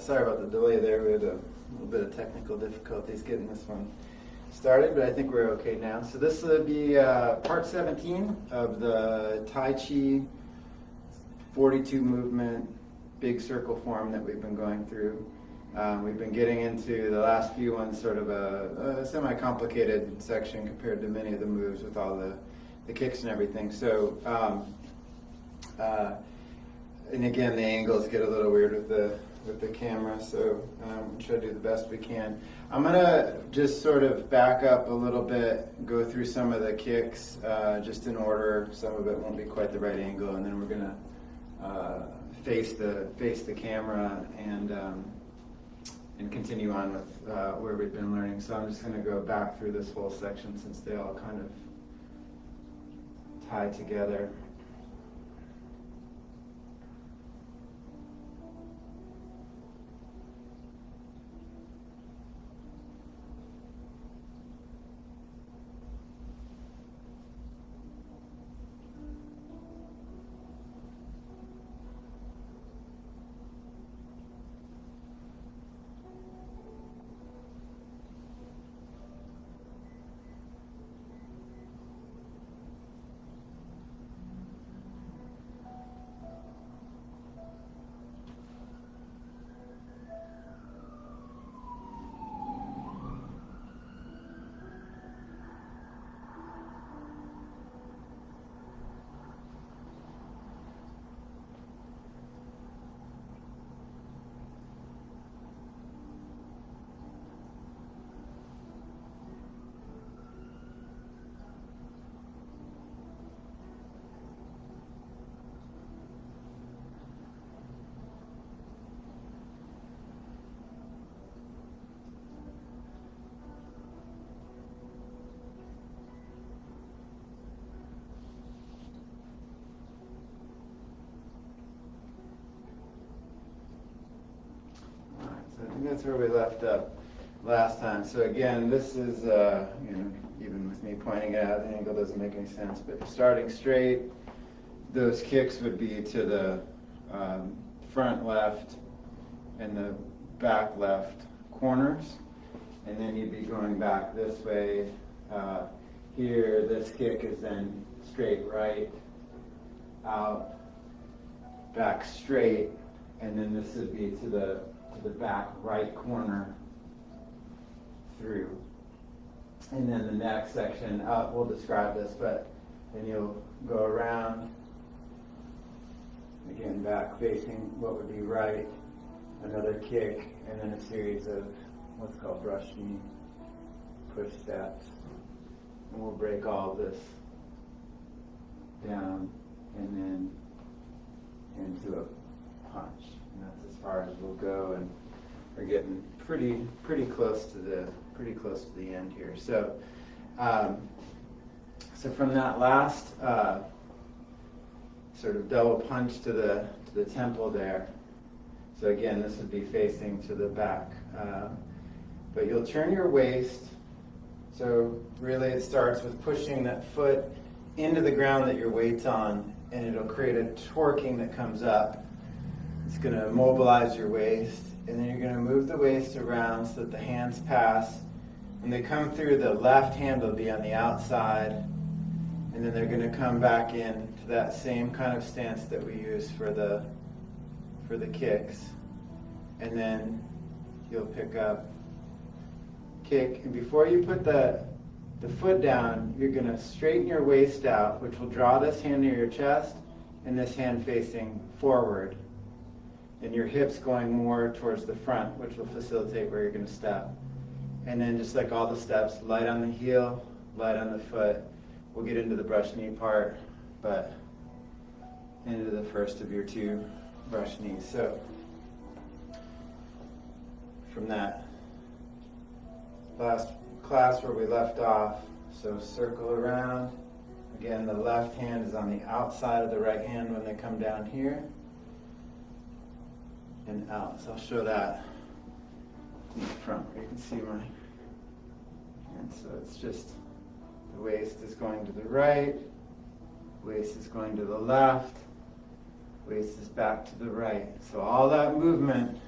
sorry about the delay there. We had a little bit of technical difficulties getting this one started, but I think we're okay now. So this will be part 17 of the Tai Chi 42 movement big circle form that we've been going through. We've been getting into the last few ones sort of a semi-complicated section compared to many of the moves with all the kicks and everything. So, and again, the angles get a little weird with the camera, so we'll try to do the best we can. I'm gonna just sort of back up a little bit, go through some of the kicks just in order. Some of it won't be quite the right angle, and then we're gonna face the camera and continue on with where we've been learning. So I'm just gonna go back through this whole section since they all kind of tie together. I think that's where we left up last time. So again, this is, even with me pointing it out, the angle doesn't make any sense. But starting straight, those kicks would be to the front left and the back left corners. And then you'd be going back this way. Here, this kick is then straight right, out, back straight, and then this would be to the back right corner through. And then the next section, we'll describe this, but then you'll go around, again back facing what would be right, another kick, and then a series of what's called brush knee, push steps. And we'll break all of this down and then into a punch. And that's as far as we'll go, and we're getting pretty close to the end here. So, so from that last sort of double punch to the temple there. So again, this would be facing to the back, but you'll turn your waist. So really, it starts with pushing that foot into the ground that your weight's on, and it'll create a torquing that comes up. It's going to mobilize your waist, and then you're going to move the waist around so that the hands pass. When they come through, the left hand will be on the outside, and then they're going to come back in to that same kind of stance that we use for the kicks. And then you'll pick up, kick, and before you put the foot down, you're going to straighten your waist out, which will draw this hand near your chest, and this hand facing forward. And your hips going more towards the front, which will facilitate where you're going to step. And then just like all the steps, light on the heel, light on the foot. We'll get into the brush knee part, but into the first of your two brush knees. So from that last class where we left off, so circle around. Again, the left hand is on the outside of the right hand when they come down here. And out. So I'll show that in the front where you can see my. And so it's just the waist is going to the right, waist is going to the left, waist is back to the right. So all that movement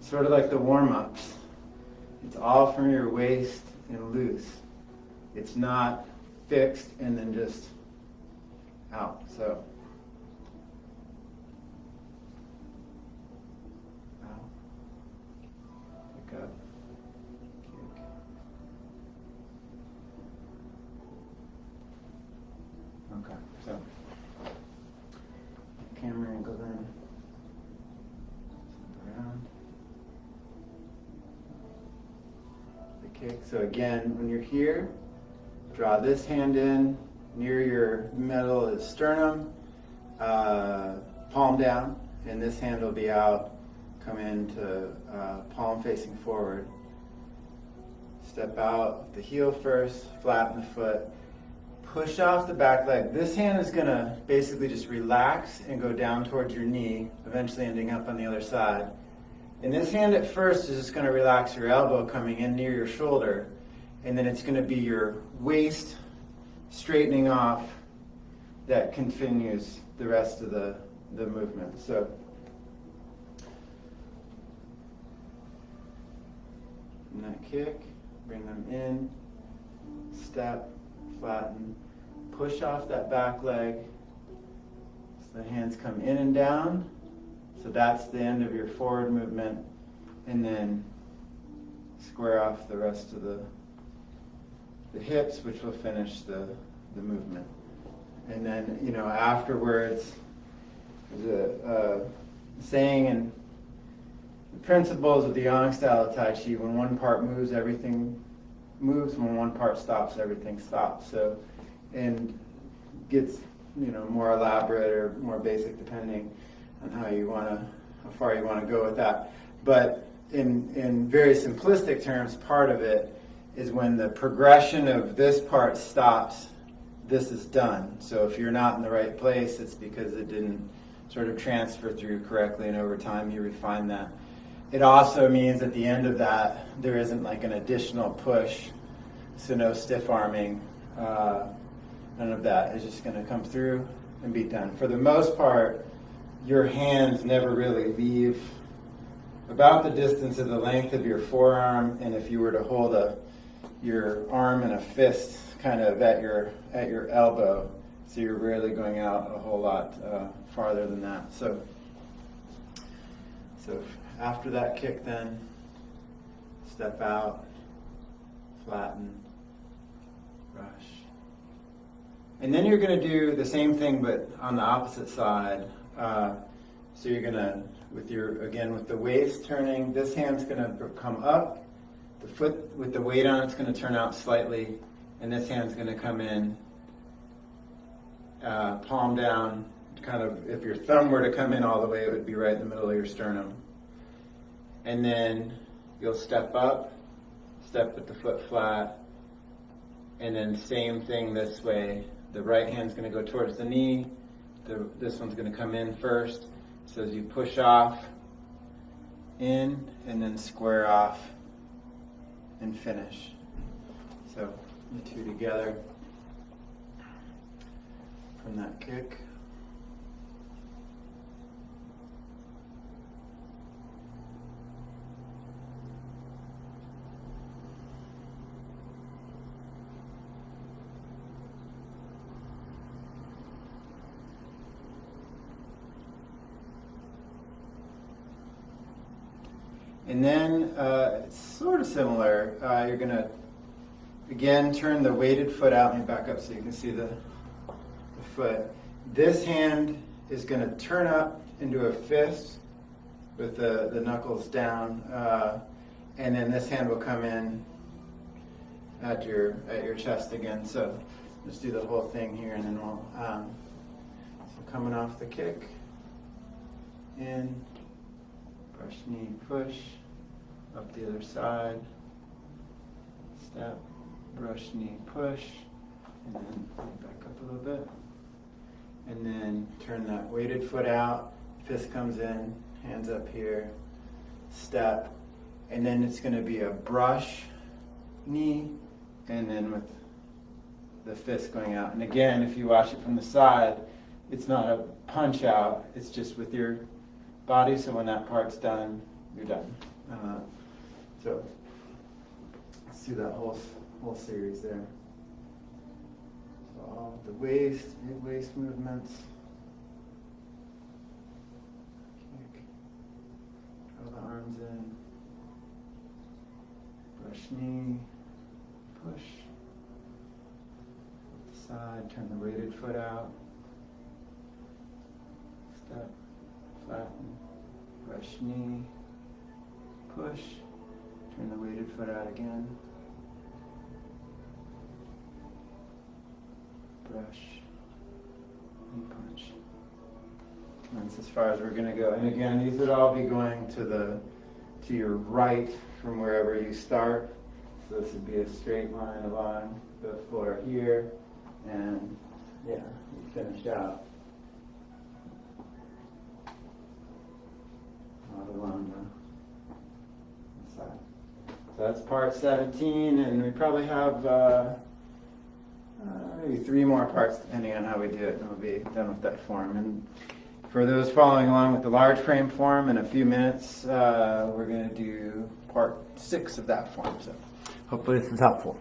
sort of like the warm-ups. It's all from your waist and loose. It's not fixed and then just out. So, out, pick up, kick. Okay, so camera angle then. Around. The kick. So again, when you're here, draw this hand in near your middle is sternum, palm down, and this hand will be out. Come into palm facing forward. Step out the heel first, flatten the foot. Push off the back leg. This hand is going to basically just relax and go down towards your knee, eventually ending up on the other side. And this hand at first is just going to relax your elbow coming in near your shoulder, and then it's going to be your waist straightening off that continues the rest of the movement. So from that kick, bring them in, step, flatten, push off that back leg. So the hands come in and down. So that's the end of your forward movement. And then square off the rest of the hips, which will finish the movement. And then, you know, afterwards, there's a saying in the principles of the Yang style of Tai Chi, when one part moves, everything moves. When one part stops, everything stops. So, and gets, you know, more elaborate or more basic depending on how far you want to go with that. But in very simplistic terms, part of it is when the progression of this part stops, this is done. So if you're not in the right place, it's because it didn't sort of transfer through correctly, and over time you refine that. It also means at the end of that, there isn't like an additional push, so no stiff arming, none of that. It's just going to come through and be done. For the most part, your hands never really leave about the distance of the length of your forearm, and if you were to hold your arm in a fist kind of at your elbow, so you're rarely going out a whole lot farther than that. So after that kick then, step out, flatten, brush. And then you're going to do the same thing but on the opposite side. So you're going to, with the waist turning, this hand's going to come up, the foot with the weight on it's going to turn out slightly, and this hand's going to come in, palm down, kind of, if your thumb were to come in all the way, it would be right in the middle of your sternum. And then you'll step up, step with the foot flat, and then same thing this way. The right hand's going to go towards the knee, this one's going to come in first. So as you push off, in, and then square off, and finish. So the two together from that kick. And then it's sort of similar. You're going to, again, turn the weighted foot out. Let me back up so you can see the foot. This hand is going to turn up into a fist with the knuckles down. And then this hand will come in at your chest again. So let's do the whole thing here, and then we'll, so coming off the kick, in, brush, knee, push, up the other side, step, brush, knee, push, and then back up a little bit. And then turn that weighted foot out, fist comes in, hands up here, step, and then it's going to be a brush, knee, and then with the fist going out. And again, if you watch it from the side, it's not a punch out, it's just with your body, so when that part's done, you're done. So let's do that whole series there. So all the waist, big waist movements. Kick. Draw the arms in. Brush knee. Push. Side, turn the weighted foot out. Step, flatten, brush knee, push, turn the weighted foot out again. Brush, knee punch. And that's as far as we're going to go. And again, these would all be going to your right from wherever you start. So this would be a straight line along the floor here. And yeah, you finish out along the side. So that's part 17, and we probably have maybe 3 more parts depending on how we do it, and we'll be done with that form. And for those following along with the large frame form, in a few minutes we're going to do part 6 of that form. So hopefully this is helpful.